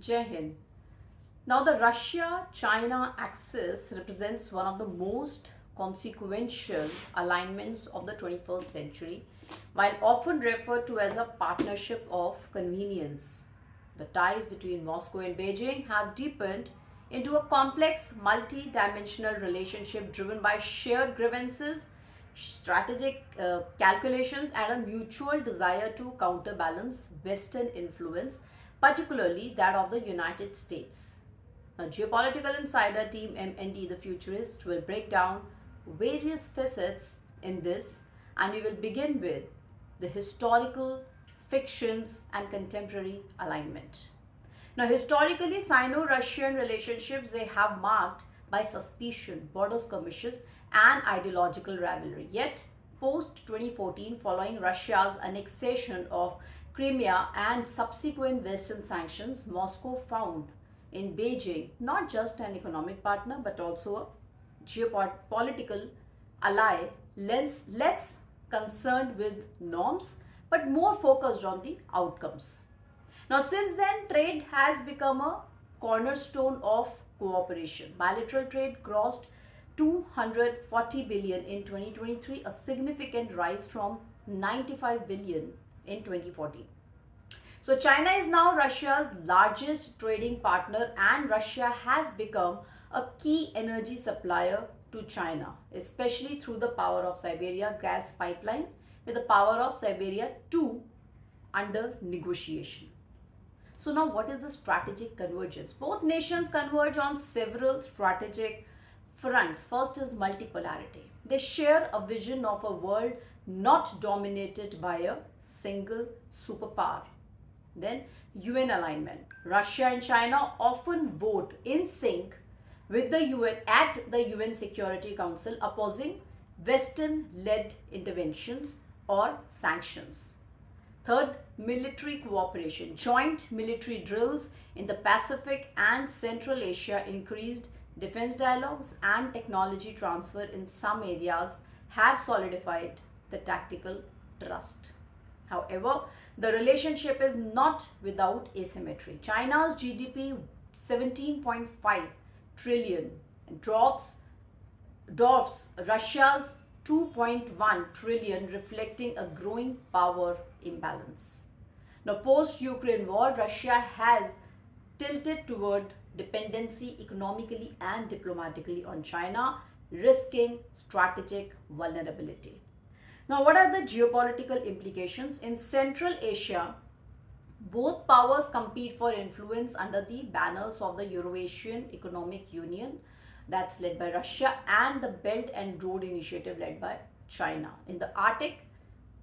Jai Hind. Now, the Russia China axis represents one of the most consequential alignments of the 21st century, while often referred to as a partnership of convenience. The ties between Moscow and Beijing have deepened into a complex, multi dimensional relationship driven by shared grievances, strategic calculations, and a mutual desire to counterbalance Western influence, particularly that of the United States. Now, geopolitical insider team MND, the Futurist, will break down various facets in this, and we will begin with the historical, fictions, and contemporary alignment. Now, historically, Sino-Russian relationships they have marked by suspicion, border skirmishes, and ideological rivalry. Yet, post 2014, following Russia's annexation of Crimea and subsequent Western sanctions, Moscow found in Beijing not just an economic partner but also a geopolitical ally, less concerned with norms but more focused on the outcomes. Now, since then, trade has become a cornerstone of cooperation. Bilateral trade crossed 240 billion in 2023, a significant rise from 95 billion in 2014. So China is now Russia's largest trading partner, and Russia has become a key energy supplier to China, especially through the Power of Siberia gas pipeline, with the Power of Siberia 2 under negotiation. So now what is the strategic convergence? Both nations converge on several strategic fronts. First is multipolarity. They share a vision of a world not dominated by a single superpower. Then UN alignment. Russia and China often vote in sync with the UN at the UN Security Council, opposing Western-led interventions or sanctions. Third, military cooperation. Joint military drills in the Pacific and Central Asia, increased defense dialogues, and technology transfer in some areas have solidified the tactical trust. However, the relationship is not without asymmetry. China's GDP 17.5 trillion dwarfs Russia's 2.1 trillion, reflecting a growing power imbalance. Now, post-Ukraine war, Russia has tilted toward dependency economically and diplomatically on China, risking strategic vulnerability. Now, what are the geopolitical implications? In Central Asia, both powers compete for influence under the banners of the Eurasian Economic Union, that's led by Russia, and the Belt and Road Initiative led by China. In the Arctic,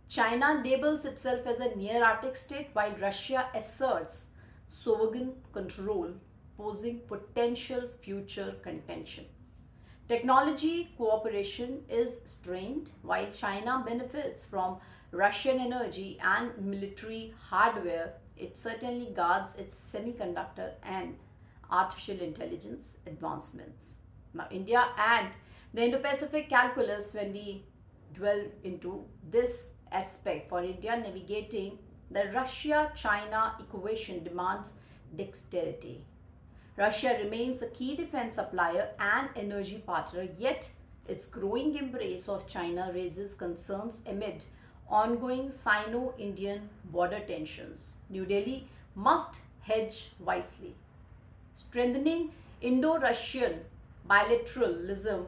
China labels itself as a near Arctic state while Russia asserts sovereign control, posing potential future contention. Technology cooperation is strained while China benefits from Russian energy and military hardware. It certainly guards its semiconductor and artificial intelligence advancements. Now, India and the Indo-Pacific calculus, when we dwell into this aspect, for India, navigating the Russia-China equation demands dexterity. Russia remains a key defense supplier and energy partner, yet its growing embrace of China raises concerns amid ongoing Sino-Indian border tensions. New Delhi must hedge wisely. Strengthening Indo-Russian bilateralism,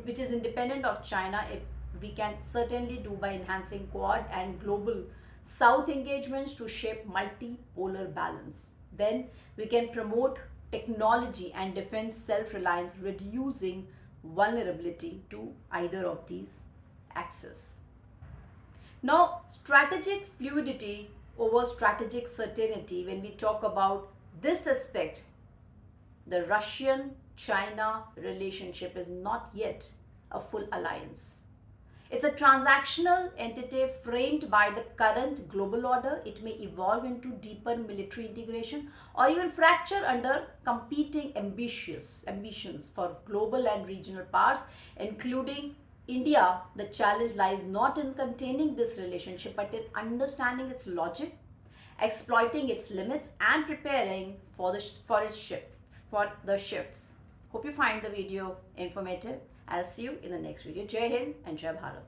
which is independent of China, we can certainly do by enhancing Quad and global South engagements to shape multipolar balance. Then we can promote technology and defense self-reliance, reducing vulnerability to either of these axes. Now, strategic fluidity over strategic certainty. When we talk about this aspect, the Russian-China relationship is not yet a full alliance. It's a transactional entity framed by the current global order. It may evolve into deeper military integration or even fracture under competing ambitions for global and regional powers, including India. The challenge lies not in containing this relationship but in understanding its logic exploiting its limits and preparing for the shifts. Hope you find the video informative. I'll see you in the next video. Jai Hind and Jai Bharat.